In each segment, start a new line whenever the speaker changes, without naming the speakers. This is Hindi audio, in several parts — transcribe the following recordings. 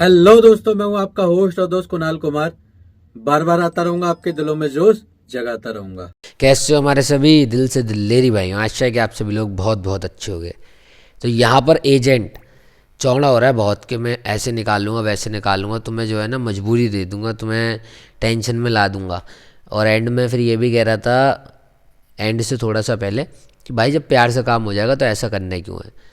हेलो दोस्तों, मैं हूं आपका होस्ट और दोस्त कुणाल कुमार। बार बार आता रहूंगा, आपके दिलों में जोश जगाता रहूंगा।
कैसे हो हमारे सभी दिल से दिलेरी भाइयों। आशा है कि आप सभी लोग बहुत बहुत अच्छे हो गए। तो यहाँ पर एजेंट चौड़ा हो रहा है बहुत कि मैं ऐसे निकालूंगा वैसे निकालूंगा, तुम्हें जो है ना मजबूरी दे दूंगा, तुम्हें टेंशन में ला दूंगा। और एंड में फिर ये भी कह रहा था, एंड से थोड़ा सा पहले, कि भाई जब प्यार से काम हो जाएगा तो ऐसा करना क्यों है।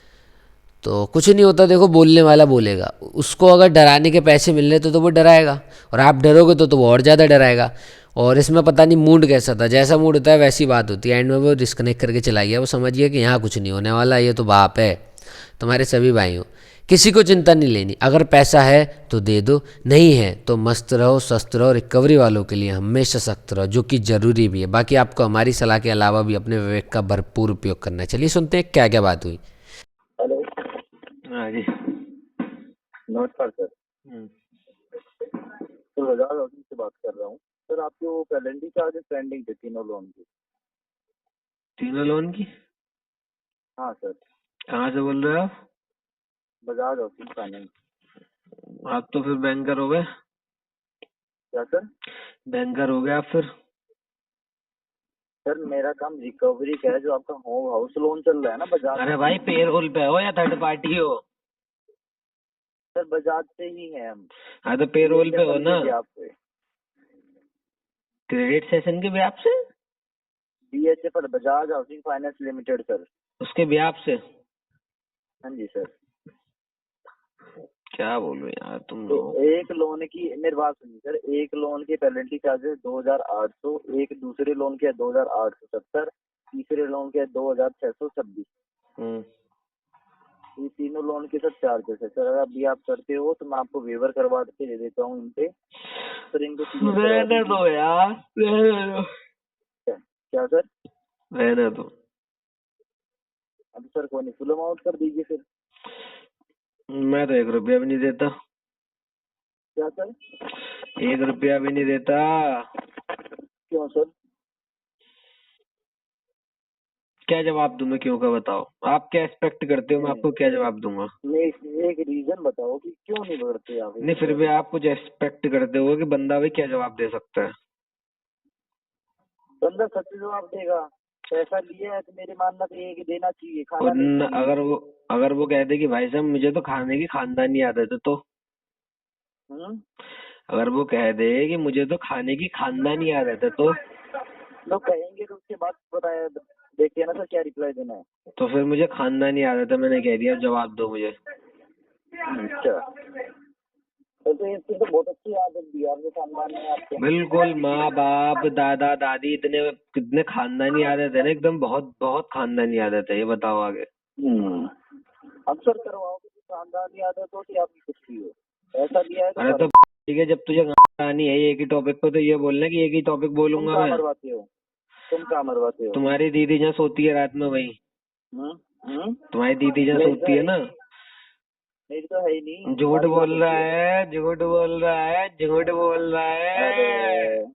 तो कुछ नहीं होता, देखो बोलने वाला बोलेगा, उसको अगर डराने के पैसे मिल रहे तो वो डराएगा, और आप डरोगे तो वो और ज़्यादा डराएगा। और इसमें पता नहीं मूड कैसा था, जैसा मूड होता है वैसी बात होती है। एंड में वो डिस्कनेक्ट करके चला गया, वो समझ गया कि यहाँ कुछ नहीं होने वाला, ये तो बाप है। तुम्हारे सभी भाई हो, किसी को चिंता नहीं लेनी। अगर पैसा है तो दे दो, नहीं है तो मस्त रहो, स्वस्थ रहो। रिकवरी वालों के लिए हमेशा सख्त रहो, जो कि ज़रूरी भी है। बाकी आपको हमारी सलाह के अलावा भी अपने विवेक का भरपूर उपयोग करना है। चलिए सुनते हैं क्या क्या बात हुई।
हेलो।
हाँ जी।
नमस्कार सर।
हम्म,
तो बजाज हाउसिंग से बात कर रहा हूँ सर। आपके वो पेनल्टी चार्जेस पेंडिंग थे तीनों लोन की।
तीनों लोन की?
हाँ सर।
कहाँ से बोल रहे हो आप?
Bajaj housing finance.
आप तो फिर बैंकर हो गए।
क्या सर?
बैंकर हो गए आप फिर।
सर मेरा काम रिकवरी का है, जो आपका होम हाउस लोन चल रहा है ना बजाज
अरे
से।
भाई, पेरोल पे हो या थर्ड पार्टी हो?
सर बजाज से ही है हम।
हाँ तो पेरोल पे हो ना,
डी आपसे
क्रेडिट सेशन के ब्याज से,
DHA पर Bajaj housing finance limited sir.
उसके ब्याज से।
हाँ जी सर।
क्या बोलूं यार तुम
तो
लोग।
एक लोन की मेरी बात सुनिए सर। एक लोन के पेनल्टी चार्जेस 2,800, एक दूसरे लोन के 2,870, तीसरे लोन के 2,626।
हम्म,
ये तीनों लोन के सब चार्जेस है सर। अगर अभी आप करते हो तो मैं आपको वेवर करवा के दे देता हूँ इन पे। सर इनको क्लियर करवा
रहने
दीजिए।
दो यार, रहने दो।
क्या सर?
रहने दो।
अभी सर कोई नहीं, फुल अमाउंट कर दीजिए फिर।
मैं तो 1 रुपया भी नहीं देता।
क्या सर?
1 रुपया भी नहीं देता।
क्यों सर?
क्या जवाब दूं मैं, क्यों का बताओ। आप क्या एक्सपेक्ट करते हो, मैं आपको क्या जवाब दूंगा?
एक रीजन बताओ कि क्यों नहीं बढ़ते आप
नहीं, फिर भी आप कुछ एक्सपेक्ट करते हो कि बंदा भाई क्या जवाब दे सकता है।
बंदा सच जवाब देगा। पैसा लिया है तो मेरे मानना तो ये है कि देना चाहिए, खाना
और
नहीं चाहिए।
अगर वो कहते कि भाई साहब मुझे तो खाने की खानदानी आदत है, तो
हम्म।
अगर वो कह दे कि मुझे तो खाने की खानदानी आदत है,
लोग कहेंगे तो उसके बाद बताया, देखते हैं ना सर क्या रिप्लाई देना है।
तो फिर मुझे खानदानी आदत है, मैंने कह दिया, जवाब दो मुझे।
अच्छा। तो इसकी तो बहुत अच्छी आदत दी है आपके खानदान में आपके।
बिल्कुल, माँ बाप दादा दादी इतने कितने खानदानी आदत है ना, एकदम बहुत बहुत खानदानी आदत है। ये बताओ आगे।
अक्सर करवाओगे तो खानदानी आदत हो कि आपकी कुछ भी हो, ऐसा दिया है तो
अरे तो
करो।
ठीक है, जब तुझे आनी है एक ही टॉपिक पे, तो ये बोलना कि एक ही टॉपिक
तुम
बोलूंगा
कहाँ
मैं।
मरवाते हो? तुम कहाँ मरवाते हो?
तुम्हारी दीदी जहाँ सोती है रात में, वही
हम्म। हम्म।
तुम्हारी दीदी जहाँ
मेरी तो
सोती
है
है
ही
ना।
नहीं। मेरी तो है ही नहीं,
झूठ
तुम्हारी बात
बोल रहा
होती है।
है, झूठ बोल रहा है, झूठ बोल रहा है।
अरे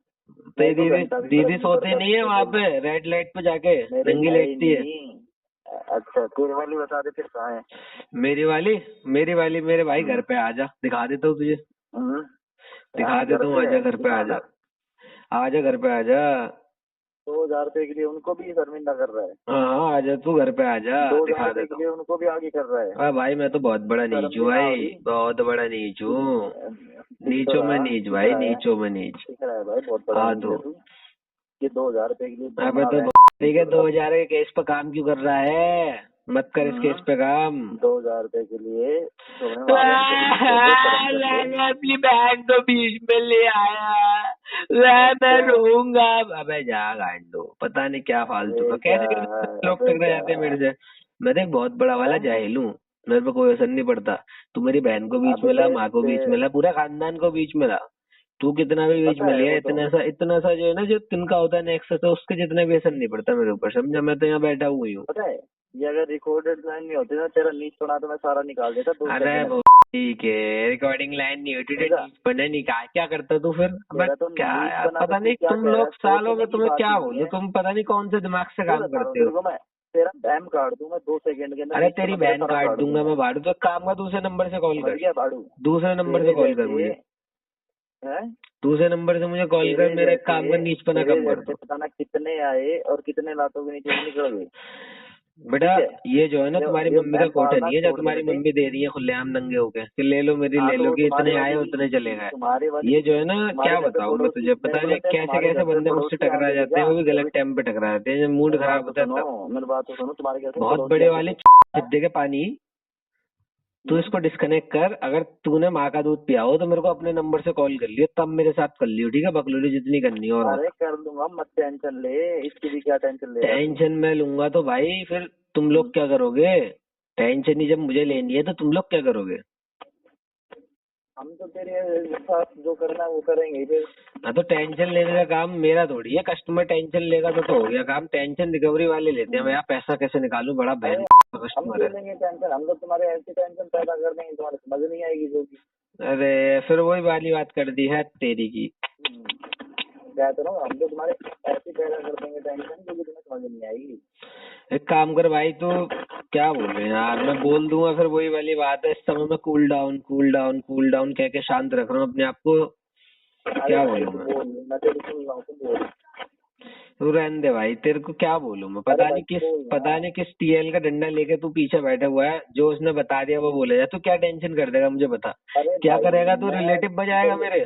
तेरी
मेरे को
दीदी
घंटा भी फर्क
दीदी
नहीं
सोती
पड़ता
नहीं है
तुमसे
वहां
बोलना।
पे रेड लाइट पे जाके,
मेरे
नंगी
है ही
लेटती है।
नहीं। अच्छा तेरे वाली बता दे फिर कहाँ है।
मेरी वाली मेरी वाली मेरे भाई घर
हम्म।
पे आजा, दिखा देता हूँ तुझे।
हम्म।
दिखा
यहाँ घर
देता हूँ,
पे
आजा
है,
घर पे
दिखाना।
आजा। आजा घर पे आजा।
2,000 रुपए के लिए उनको भी शर्मिंदा कर रहा है।
हाँ हाँ, आजा तू घर पे आजा,
2,000
दिखा
रुपए
देता
के
हूँ।
लिए उनको भी आगे कर रहा है।
हाँ भाई, मैं तो बहुत बड़ा नीच
शर्म
हूँ
भी ना हो
भाई,
रही।
बहुत बड़ा नीच हूँ।
दिख तो
नीचों में
रहा
नीच
दिख
भाई,
रहा है।
नीचों में नीच।
दिख रहा है भाई, बहुत बड़ा
हाँ
नीच
तो
है तू। ये 2,000 रुपए के लिए
अबे
ब्रह्मा
तो
वैन
ठीक है,
कर रहा।
2000 के केस पे काम क्यों कर रहा है? मत कर इस केस पे काम।
2,000 रुपए के लिए तुम्हें महावैन गरीबी कर दो, शर्म कर दो।
मैंने अपनी बहन को बीच में ले आया, मैं
अच्छा।
रोऊंगा। अबे जा गांडो, पता नहीं क्या फालतू का,
अबे जा।
कैसे कैसे लोग
अबे
टकरा
जा।
जाते हैं मेरे से। मैं तो एक बहुत बड़ा वाला
हैं?
जाहिल हूँ। मेरे पे कोई असर नहीं पड़ता। तू मेरी बहन को बीच
अबे
में ला, माँ को बीच में
ते-
ला, पूरा खानदान को बीच में ला। तू कितना भी बीच
पता
में
है
लिया,
वो तो।
इतना सा जो है ना, जो तिनका होता है नेक्स्ट, तो उसके जितना भी असर नहीं पड़ता मेरे ऊपर, समझा। मैं तो यहाँ बैठा हुई हूँ।
पता है, ये अगर रिकॉर्डेड लाइन नहीं होती ना, तेरा नीच पड़ा तो मैं सारा निकाल देता 2
अरे
सेकंड
वो
में।
ठीक है, रिकॉर्डिंग लाइन नहीं होती तो
समझा?
नीच बने नहीं, कहा क्या करता तू फिर। अब
तेरा तो
क्या
नीच
यार,
बना तो
पता
तू
नहीं
क्या
तुम
कह रहा है,
लोग सालों
सोचने
में
की
तुम्हें
बात
क्या
ही नहीं
बोलूं,
है।
तुम पता नहीं कौन से दिमाग से
क्यों
काम
बता रहा हूँ
करते
तेरे
हो।
को मैं? तेरा डैम काट दूं मैं 2 सेकंड के अंदर।
अरे
नीचे
तेरी
मैं तेरा
बहन
सारा
काट
काट
दूंगा मैं भाड़ू। तो एक काम कर, दूसरे नंबर से कॉल
समझ
कर,
गया भाड़ू?
दूसरे नंबर से
तेरे
कॉल कर
जैसे
मुझे,
हैं,
दूसरे नंबर से मुझे कॉल कर।
तेरे
मेरा एक काम कर,
जैसे
नीचपना
तेरे
कम कर
जैसे
दो।
पता ना कितने आए और कितने लातों के नीचे से निकल गए।
बेटा
ठीक है,
ये जो है ना, तुम्हारी
ये
मम्मी का
बहन
कोटा
पालना
नहीं है जो
छोड़ दे
तुम्हारी
बेटे।
मम्मी दे रही है खुलेआम नंगे होके कि ले लो मेरी,
हाँ
ले
तो
लो,
वो
कि
तुम्हारे
इतने आए
वाली,
उतने चले गए।
तुम्हारे वाली,
ये जो है ना,
तुम्हारे
क्या
घर पे
बताऊं मैं
पड़ोसी,
तुझे,
मेरी
पता नहीं
बात है,
कैसे
तुम्हारे
कैसे
घर पे
बंदे मुझसे
पड़ोसी
टकरा
आगे थे
जाते हैं,
क्या?
वो भी गलत टाइम पे टकरा जाते हैं जब मूड
मेरी बात
खराब
तो
होता है
सुनो,
तब।
मेरी बात तो सुनो, तुम्हारे घर से
बहुत
पड़ोसी
बड़े
आगे
वाले
थे।
दे के पानी। तू इसको डिस्कनेक्ट कर। अगर तूने माँ का दूध पिया हो तो मेरे को अपने नंबर से कॉल कर लियो, तब मेरे साथ कर लियो, ठीक है? बकलोली जितनी करनी है और
अरे
बता।
कर दूंगा, मत टेंशन ले, इसकी भी क्या टेंशन ले रहा तू?
टेंशन मैं लूंगा तो भाई फिर तुम लोग क्या करोगे? टेंशन ही जब मुझे लेनी है तो तुम लोग क्या करोगे?
हम तो तेरे साथ जो करना है वो करेंगे फिर।
हाँ तो टेंशन लेने का काम मेरा थोड़ी है, कस्टमर टेंशन लेगा तो हो गया काम। टेंशन रिकवरी वाले लेते हैं, मैं यार पैसा कैसे निकालूं, बड़ा बहन
अरे
का
हम
कस्टमर
ले
है।
लेंगे टेंशन, हम तो तुम्हारे ऐसी टेंशन पैदा कर देंगे तुम्हारे समझ नहीं आएगी जो कि।
अरे फिर वही वाली बात कर दी है तेरी की।
कहते रहो, हम तो तुम्हारे ऐसी पैदा कर देंगे टेंशन जो कि तुम्हें समझ नहीं आएगी।
एक काम कर भाई, तू क्या बोले यार, मैं बोल दूंगा फिर वही वाली बात है। इस समय मैं cool down cool down cool down कह के शांत रख रहा हूँ अपने आप को।
अरे
क्या
भाई
बोलूं
तू
मैं?
बोल, मैं तेरी सुन रहा हूँ, तू बोल।
तू रहने दे भाई, तेरे को क्या बोलूं मैं?
अरे भाई तू बोल ना।
पता नहीं किस टीएल का डंडा लेके तू पीछे बैठा हुआ है, जो उसने बता दिया वो बोलेगा। तू क्या टेंशन कर देगा मुझे बता?
अरे
क्या
भाई
करेगा तू?
मैं
रिलेटिव बजाएगा मेरे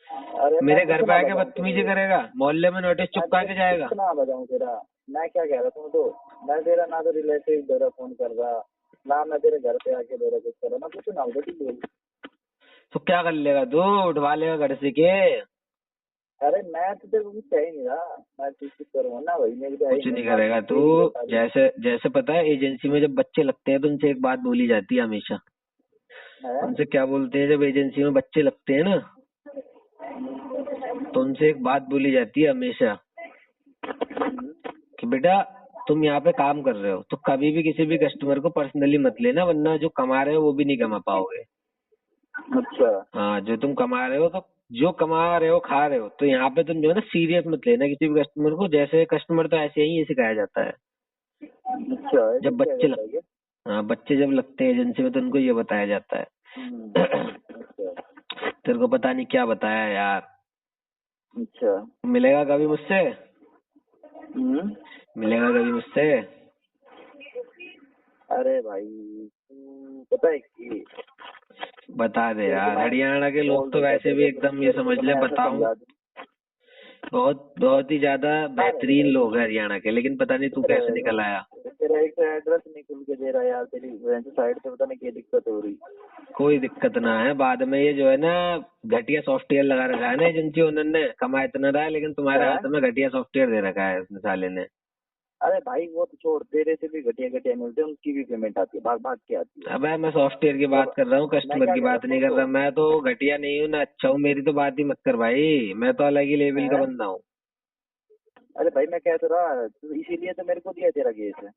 अरे मैं
मेरे घर पे
कितना
आके
बजाऊं
बदतमीजी
तेरे?
करेगा, मोहल्ले में नोटिस
मैं
चिपका के जाएगा।
कितना बजाऊं तेरा? मैं क्या कह रहा हूँ तो, मैं तेरा ना तो रिलेटिव दे रहा फोन कर रहा, ना मैं तेरे घर पे आके दे रहा कुछ कर रहा, मैं कुछ ना होगा तू बोल।
तो क्या कर लेगा तू? उठवा लेगा घर से के?
अरे मैं तो तेरे को कुछ कह ही नहीं रहा, मैं कुछ कुछ करूंगा ना भाई, मेरी तो है ही
कुछ नहीं
नहीं बात,
करेगा तू।
तेरी बता दी।
जैसे जैसे पता है, एजेंसी में जब बच्चे लगते हैं तो उनसे एक बात बोली जाती है हमेशा।
है
उनसे क्या बोलते हैं जब एजेंसी में बच्चे लगते हैं ना, तो उनसे एक बात बोली जाती है हमेशा कि बेटा तुम यहाँ पे काम कर रहे हो तो कभी भी किसी भी कस्टमर को पर्सनली मत लेना, वरना जो कमा रहे हो वो भी नहीं कमा पाओगे।
अच्छा।
हाँ, जो तुम कमा रहे हो तो जो कमा रहे हो खा रहे हो, तो यहाँ पे तुम जो है ना सीरियस मत लेना किसी भी कस्टमर को। जैसे कस्टमर तो ऐसे ही सिखाया जाता है।
अच्छा ऐसे
जब
क्या
बच्चे
करता है क्या?
हाँ, बच्चे जब लगते हैं एजेंसी में तो उनको ये बताया जाता है।
अच्छा।
तेरे को पता नहीं क्या बताया यार।
अच्छा।
मिलेगा कभी मुझसे?
हम्म।
मिलेगा कभी मुझसे?
अरे भाई तू पता है कि
बता दे
तेरे को
यार।
मैं
हरियाणा के लोग
बोल
तो
दूंगा,
वैसे भी एकदम ये समझ
तेरे को
ले,
मैं ऐसा
बताऊं,
समझा दूं।
बहुत बहुत ही ज्यादा
हाँ
बेहतरीन लोग हैं हरियाणा के, लेकिन पता नहीं तू कैसे निकल आया।
तेरा एक एड्रेस नहीं खुल के दे रहा यार, तेरी साइड से पता नहीं क्या दिक्कत हो रही।
कोई दिक्कत ना है, बाद में ये जो है ना घटिया सॉफ्टवेयर लगा रखा है ना एजेंसी ओनर ने, कमा इतना रहा है लेकिन तुम्हारे
है?
हाथ में घटिया सॉफ्टवेयर दे रखा है उसने साले ने।
अरे भाई वो तो छोड़, तेरे से भी घटिया घटिया मिलते हैं, उनकी भी पेमेंट आती है, भाग भाग के आती है।
अबे मैं सॉफ्टवेयर की बात कर रहा हूँ,
मैं
कस्टमर
क्या
की
कह रहा
बात नहीं
हूँ
कर
तो,
रहा। मैं तो घटिया नहीं हूँ ना अच्छा हूँ, मेरी तो बात ही मत कर भाई, मैं तो अलग ही लेवल का
है?
बंदा हूँ।
अरे भाई मैं कह तो रहा तू, इसीलिए तो मेरे को दिया तेरा केस है।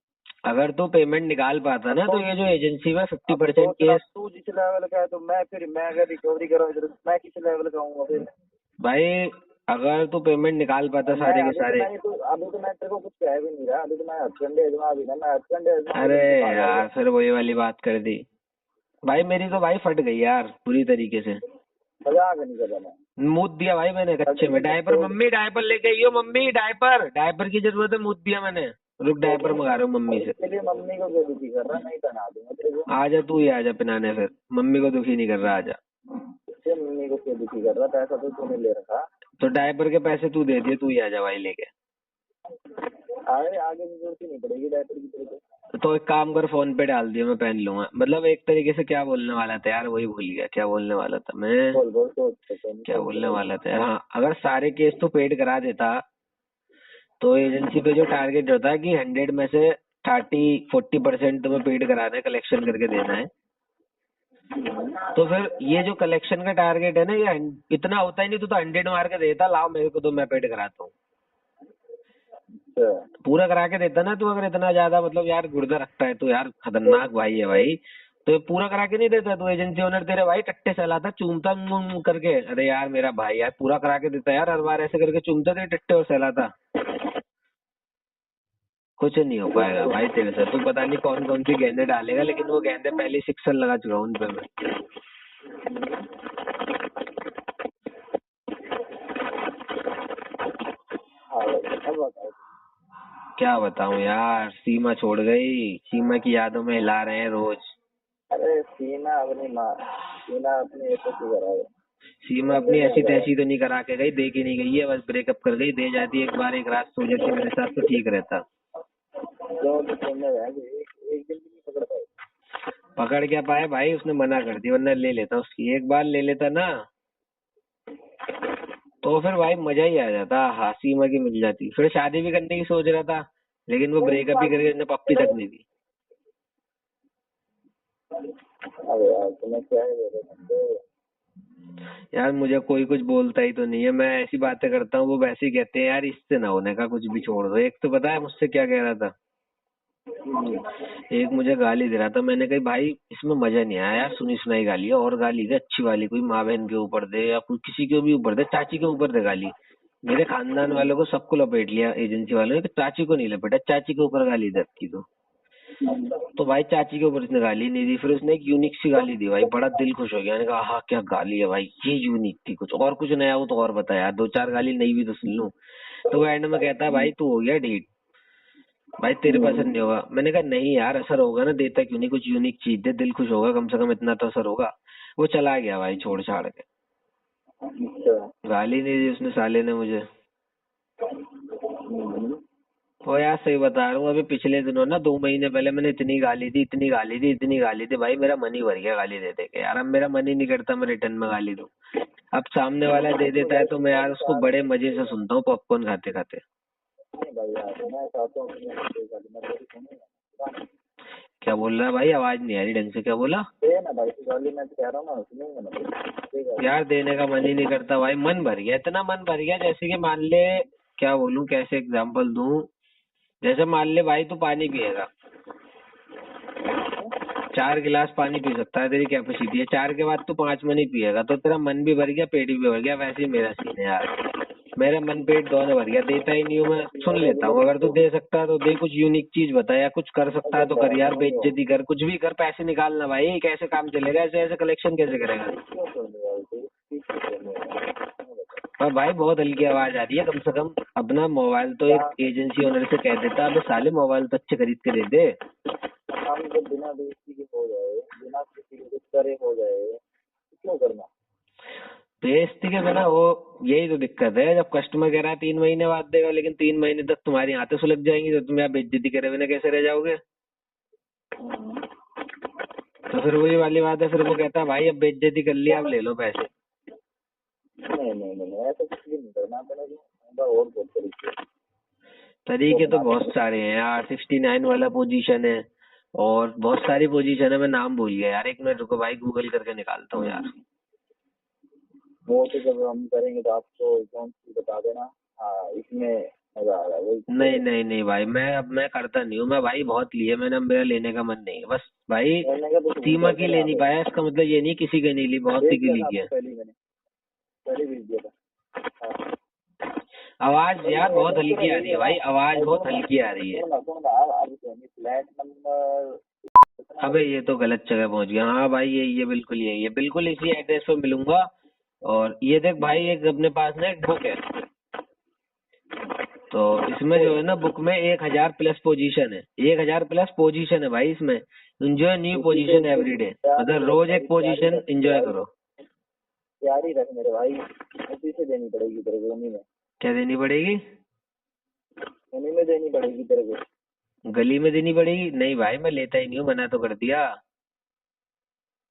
अगर तू पेमेंट निकाल पाता
अब
ना तो
सोच,
ये जो एजेंसी में
अब
50%
सोचना
केस।
तू जिस लेवल का है तो मैं फिर, मैं अगर रिकवरी करा इधर, मैं किस लेवल का हूँ फिर?
भाई अगर तू पेमेंट निकाल पाता
मैं
सारे के सारे।
अभी तो मैं तेरे को कुछ कह भी नहीं रहा, अभी तो मैं हथकंडे आजमा भी ना, मैं हथकंडे आजमा
अरे
तो कहाँ जाएगा?
यार फिर वही वाली बात कर दी भाई, मेरी तो भाई फट गई यार पूरी तरीके से।
मजाक नहीं कर रहा मैं।
मूत दिया भाई मैंने कच्चे में डायपर। मम्मी डायपर लेके आई हो, मम्मी डायपर, डायपर की जरूरत है, मूत दिया मैंने। रुक डायपर मंगा रहा हूँ मम्मी से।
इसके लिए मम्मी को क्यों दुखी कर रहा? नहीं पहना दूंगा तेरे को।
आजा तू ही आजा पिनाने, फिर मम्मी को दुखी नहीं कर रहा, आजा।
इससे मम्मी को क्यों दुखी कर रहा? पैसा तो तूने ले रखा।
तो डायपर के पैसे तू दे दिए, तू ही आजा भाई लेके।
अरे आगे की जरूरत ही नहीं पड़ेगी डायपर की तेरे को।
तो एक काम कर, फोन पे डाल दिया, मैं पहन लूंगा। मतलब एक तरीके से क्या बोलने वाला था यार, वही भूल गया क्या बोलने वाला था मैं।
बोल बोल सोच
क्या बोलने वाला था यार, हाँ, अगर सारे केस तो पेड करा देता तो एजेंसी पे जो टारगेट होता है कि 100 में से 40% तुम्हें पेड कराना है, कलेक्शन करके देना है, तो फिर ये जो कलेक्शन का टारगेट है ना, ये इतना होता ही नहीं। तो 100 मार के देता, लाओ मेरे को तो मैं पेड कराता हूँ। पूरा करा के देता ना तू, अगर इतना ज्यादा मतलब यार गुर्दा रखता है तो यार खतरनाक भाई है भाई। तो पूरा करा के नहीं देता तू, एजेंसी ओनर तेरे भाई टट्टे सहलाता चूमता करके। अरे यार मेरा भाई यार पूरा करा के देता यार, हर बार ऐसे करके चूमता तेरे टट्टे और सहलाता। कुछ नहीं हो पाएगा भाई तेरे से। तू पता नहीं कौन कौन सी गेंदे डालेगा, लेकिन वो गेंदे पहले सिक्सर लगा चुका हूं उन पे मैं।
हाँ भाई, अब बताओ।
क्या बताऊं यार, सीमा छोड़ गई। सीमा की यादों में हिला रहे हैं रोज।
अरे सीमा अपनी माँ, सीमा अपनी ऐसे की करा है।
सीमा अपनी ऐसी तैसी तो नहीं करा के गई, दे के नहीं गई है, बस ब्रेकअप कर गई। दे जाती एक बार, एक रात सो जाती मेरे साथ तो ठीक रहता।
जो तो सुनने गया कि एक दिन भी नहीं पकड़ पाए।
पकड़ क्या पाए भाई, उसने मना कर दी, वरना ले लेता उसकी। एक बार ले लेता ना तो फिर भाई मजा ही आ जाता। हाँ, सीमा की मिल जाती। फिर शादी भी करने की सोच रहा था, लेकिन वो ब्रेकअप ही करके उसने पप्पी तक नहीं दी।
अरे यार तुम्हें क्या है मेरे बंदे।
यार मुझे कोई कुछ बोलता ही तो नहीं है, मैं ऐसी बातें करता हूँ वो वैसे ही कहते हैं यार इससे ना होने का, कुछ भी छोड़ दो। एक तो पता है मुझसे क्या कह रहा था, एक मुझे गाली दे रहा था। मैंने कही भाई इसमें मजा नहीं आया यार, सुनी सुनाई गाली है, और गाली दे अच्छी वाली, कोई माँ बहन के ऊपर दे या कोई किसी के भी ऊपर दे, चाची के ऊपर दे गाली। मेरे खानदान वालों को सबको लपेट लिया एजेंसी वालों ने, कि चाची को नहीं लपेटा, चाची के ऊपर गाली दे की तो भाई चाची के ऊपर उसने गाली नहीं दी। फिर उसने एक यूनिक सी गाली दी भाई, बड़ा दिल खुश हो गया। मैंने कहा हाँ क्या गाली है भाई, ये यूनिक थी, कुछ और कुछ नया हो तो और बता यार, दो चार गाली नई भी तो सुन लूं। तो वो एंड में कहता है भाई तू हो गया ढीठ, भाई तेरे पसंद नहीं होगा। मैंने कहा नहीं यार, असर होगा ना, देता क्यों नहीं, कुछ यूनिक चीज दे, दिल खुश होगा कम से कम, इतना तो असर होगा। वो चला गया भाई छोड़ छाड़ के,
अच्छा।
गाली नहीं दी उसने साले ने मुझे। वो यार सही बता रहा हूँ, अभी पिछले दिनों ना 2 महीने पहले मैंने इतनी गाली दी, इतनी गाली दी, इतनी गाली दी भाई, मेरा मन ही भर गया गाली दे दे के यार। अब मेरा मन ही नहीं करता मैं रिटर्न में गाली दूं। अब सामने वाला दे देता है तो मैं यार उसको बड़े मजे से सुनता हूँ, पॉपकॉर्न खाते खाते।
नहीं भाई यार, मैं चाहता हूँ कि मैं कोई गाली मैं तेरी सुनूंगा।
क्या बोल रहा है भाई, आवाज नहीं आ रही ढंग से, क्या बोला?
दे ना भाई, तू गाली मैं कह रहा हूँ ना, सुनेंगे ना। ठीक है।
यार देने का मन ही नहीं करता भाई, मन भर गया, इतना मन भर गया जैसे कि मान ले, क्या बोलूं, कैसे एग्जाम्पल दूं। जैसे मान ले भाई तू पानी पिएगा, 4 गिलास पानी पी सकता है, तेरी कैपेसिटी है। 4 के बाद तू 5 में नहीं पिएगा तो तेरा मन भी भर गया, पेट भी भर गया। वैसे ही मेरा सीन है यार, मेरा मन पेट दोनों भर गया। देता ही नहीं हूँ मैं, सुन लेता हूँ। अगर तू दे सकता है तो दे, कुछ यूनिक चीज बता, या कुछ कर सकता है तो कर यार, बेइज्जती कर, कुछ भी कर, पैसे निकालना भाई। कैसे काम चलेगा ऐसे? ऐसे कलेक्शन कैसे करेगा?
क्यों सुनने वाली तेरी स्पीच सुनने वाली?
पर भाई बहुत हल्की आवाज आ रही है, कम से कम अपना मोबाइल तो एक एजेंसी ओनर से कह देता, अबे साले मोबाइल तो अच्छे खरीद के दे दे।
हम जब बिना बेइज्जती के हो जाए, बिना किसी को कुछ करे हो जाए, तो क्यों करना।
बेइज्जती के बिना वो, यही तो दिक्कत है। जब कस्टमर कह रहा है 3 महीने बाद देगा, लेकिन 3 महीने तक तुम्हारी आंतें सुलग जाएंगी, तो तुम यहाँ बेइज्जती करे बिना कैसे रह जाओगे? तो फिर वही वाली बात है, फिर वो कहता है भाई अब बेइज्जती कर लिया, अब ले लो पैसे।
नहीं नहीं नहीं नहीं, ऐसा कुछ भी नहीं करना अपने को। और बहुत तरीके हैं।
तरीके तो बहुत सारे हैं यार, 69 वाला पोजीशन है, और बहुत सारी पोजीशन है। मैं नाम भूल गया यार, 1 मिनट रुको भाई, गूगल करके निकालता हूँ यार।
वो तो जब हम करेंगे तो आपको कौन सी बता देना। हाँ, इसमें मजा आ रहा है वही।
नहीं नहीं नहीं भाई, मैं करता नहीं हूँ। मैं भाई बहुत लिए मैंने, अब मेरा लेने का मन नहीं है बस भाई।
मैंने कहा तो
सीमा की ले नहीं पाया, इसका मतलब ये नहीं किसी के नहीं ली, बहुत सी की ली है।
पहले मैंने पहले भेज दिया था। हाँ।
आवाज यार बहुत हल्की आ रही है भाई, आवाज बहुत हल्की आ रही है।
Flat number.
अबे ये तो गलत जगह पहुंच गया। हाँ भाई ये बिल्कुल यही है, बिल्कुल इसी एड्रेस पे मिलूंगा। और ये देख भाई, एक अपने पास ना एक बुक है, तो इसमें जो है ना बुक में 1000 प्लस पोजीशन है। 1000 प्लस पोजीशन है भाई इसमें। एंजॉय न्यू पोजीशन एवरीडे, मतलब रोज एक पोजीशन एंजॉय करो।
तैयारी रख मेरे भाई, उसी से देनी पड़ेगी तेरे को। उन्हीं में
क्या देनी पड़ेगी?
देनी पड़ेगी तेरे को।
गली में देनी पड़ेगी? नहीं भाई मैं लेता ही नहीं हूँ, मना तो कर दिया।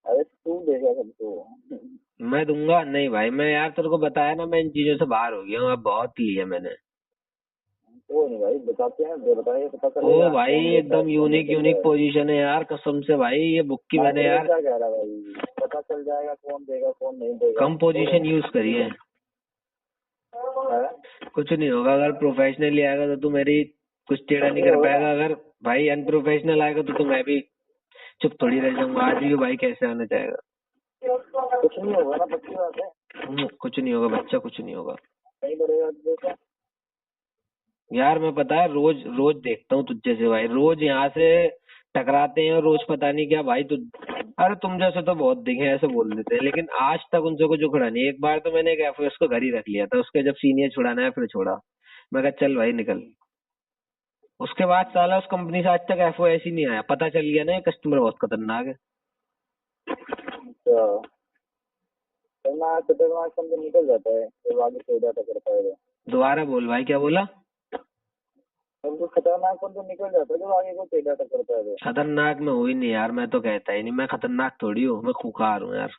अरे तू देगा सबको।
मैं दूंगा नहीं भाई, मैं यार तेरे को बताया ना, मैं इन चीजों से बाहर हो गया हूँ, अब बहुत लिया मैंने।
वो नहीं भाई, बताते हैं बताइए, पता
ओ
चलेगा।
भाई एकदम यूनिक यूनिक पोजीशन है यार, कसम से भाई। ये बुक की मैंने यार
क्या कह रहा भाई, पता चल जाएगा कौन देगा कौन नहीं देगा।
कम पोजीशन यूज करी है। कुछ नहीं होगा, अगर प्रोफेशनली आएगा तो तू मेरी कुछ टेढ़ा नहीं कर पाएगा। अगर भाई अनप्रोफेशनल आएगा तो मैं भी चुप थोड़ी रह जाऊंगा। आज भी भाई कैसे आना चाहेगा?
कुछ नहीं होगा ना, पक्की बात है।
कुछ नहीं होगा बच्चा, कुछ नहीं होगा।
नहीं बढ़ेगा तो देखा।
यार मैं पता है रोज रोज देखता हूँ तुझ जैसे भाई, रोज यहाँ से टकराते हैं और रोज पता नहीं क्या भाई। तू अरे तुम जैसे तो बहुत दिखे ऐसे बोल देते हैं, लेकिन आज तक उनसे कुछ उखड़ा नहीं। एक बार तो मैंने एक एफओएस को घर ही रख लिया था, उसके जब सीनियर छुड़ाना है फिर छोड़ा। मैं कहा चल भाई निकल। उसके बाद साला उस कंपनी से आज तक एफओएस ही नहीं आया। पता चल गया ना ये कस्टमर बहुत खतरनाक है।
अच्छा, खतरनाक खतरनाक समझ निकल जाता है तो आगे से जाता करता है।
दोबारा बोल भाई, क्या बोला?
तो खतरनाक तो निकल जाता है जो आगे को टेढ़ा करता है।
खतरनाक मैं हुई नहीं यार, मैं तो कहता ही नहीं, मैं खतरनाक थोड़ी हूँ, मैं खूंखार हूँ यार।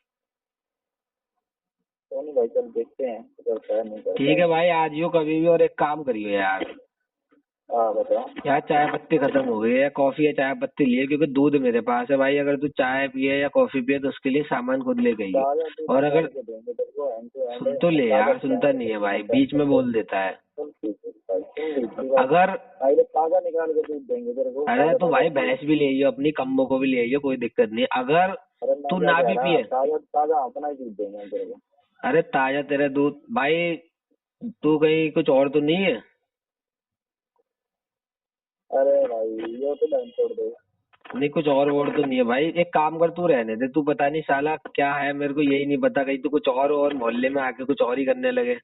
तो नहीं भाई, चल देखते हैं करता है नहीं करता
ठीक है भाई, आज यो कभी भी। और एक काम करियो यार,
हाँ बताओ।
यार चाय पत्ती खत्म हो गई है, कॉफी या चाय पत्ती लिए, क्योंकि दूध मेरे पास है भाई। अगर तू चाय पिए या कॉफी पिए तो उसके लिए सामान खुद ले गई।
ताजा दूध
और अगर
निकाल के देंगे तेरे को एंड टू एंड।
सुन तो ले यार, सुनता नहीं है भाई, बीच में बोल देता है। अगर
पहले ताजा निकाल के दूध देंगे तेरे को।
अरे तो भाई भैंस भी ले आइयो, अपनी कम्बो को भी ले आइयो, कोई दिक्कत नहीं। अगर
अरे
तू
मैं
ना
क्या
भी
कह रहा,
पिए,
ताजा ताजा अपना ही दूध देंगे हम तेरे को।
अरे ताजा तेरा दूध भाई, तू कहीं कुछ और तो नहीं है?
अरे भाई ये तो डन छोड़ दे।
नहीं कुछ और तो नहीं है भाई। एक काम कर, तू रहने दे। तू पता नहीं साला क्या है, मेरे को यही नहीं पता, कहीं तू कुछ और मोहल्ले में आके कुछ और ही करने लगे।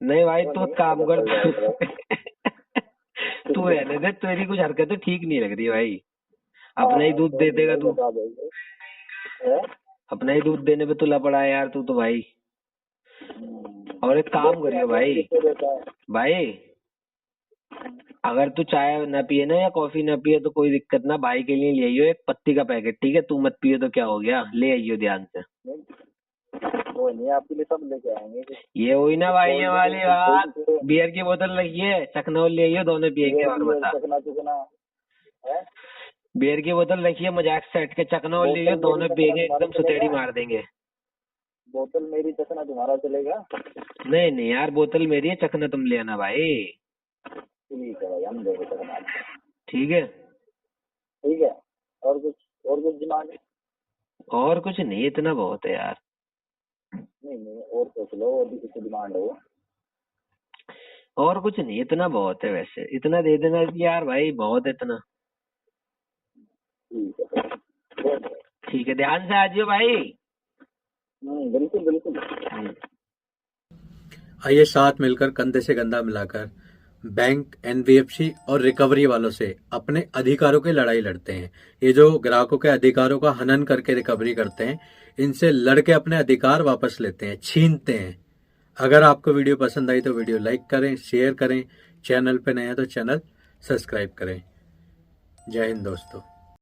नहीं भाई
तो
तू
नहीं,
काम
पता
कर
चल जाएगा।
तू रहने दे, तेरी कुछ हरकतें ठीक नहीं लग रही भाई। अपना ही दूध दे देगा तू,
बता देंगे। हैं?
अपना ही दूध देने पे तुला पड़ा है यार तू तो भाई। और एक काम करियो भाई,
किसको देता है?
भाई अगर तू चाय ना पिए ना या कॉफी ना पिए तो कोई दिक्कत ना, भाई के लिए ले आइयो एक पत्ती का पैकेट, ठीक है? तू मत पिए तो क्या हो गया, ले आइयो ध्यान से।
वो नहीं, आपके लिए सब लेके आएंगे।
ये हुई ना भाई ये वाली बात। बियर की बोतल रखिए, चखनौल ले आइयो, दोनों पियेंगे। और बता,
चकना चुकना है?
बियर की बोतल रखिए, मजाक से हट के चखनौल ले आइयो, दोनों पियेंगे, एकदम सुतेड़ी मार देंगे।
बोतल मेरी, चकना तुम्हारा चलेगा?
नहीं नहीं यार, बोतल मेरी है, चखना तुम ले आना भाई।
ठीक है भाई, हम देंगे चकना।
ठीक है?
ठीक है। और कुछ डिमांड?
और कुछ नहीं, इतना बहुत है यार।
नहीं नहीं, और सोच लो, और भी कुछ डिमांड हो।
और कुछ नहीं, इतना बहुत है वैसे, इतना दे देना यार भाई, बहुत है इतना।
ठीक है।
ठीक है, ध्यान से आ जाइयो भाई।
बिल्कुल बिल्कुल।
आइए साथ मिलकर कंधे से कंधा मिलाकर बैंक, एनबीएफसी और रिकवरी वालों से अपने अधिकारों की लड़ाई लड़ते हैं। ये जो ग्राहकों के अधिकारों का हनन करके रिकवरी करते हैं, इनसे लड़के अपने अधिकार वापस लेते हैं, छीनते हैं। अगर आपको वीडियो पसंद आई तो वीडियो लाइक करें, शेयर करें, चैनल पे नए हैं तो चैनल सब्सक्राइब करें। जय हिंद दोस्तों।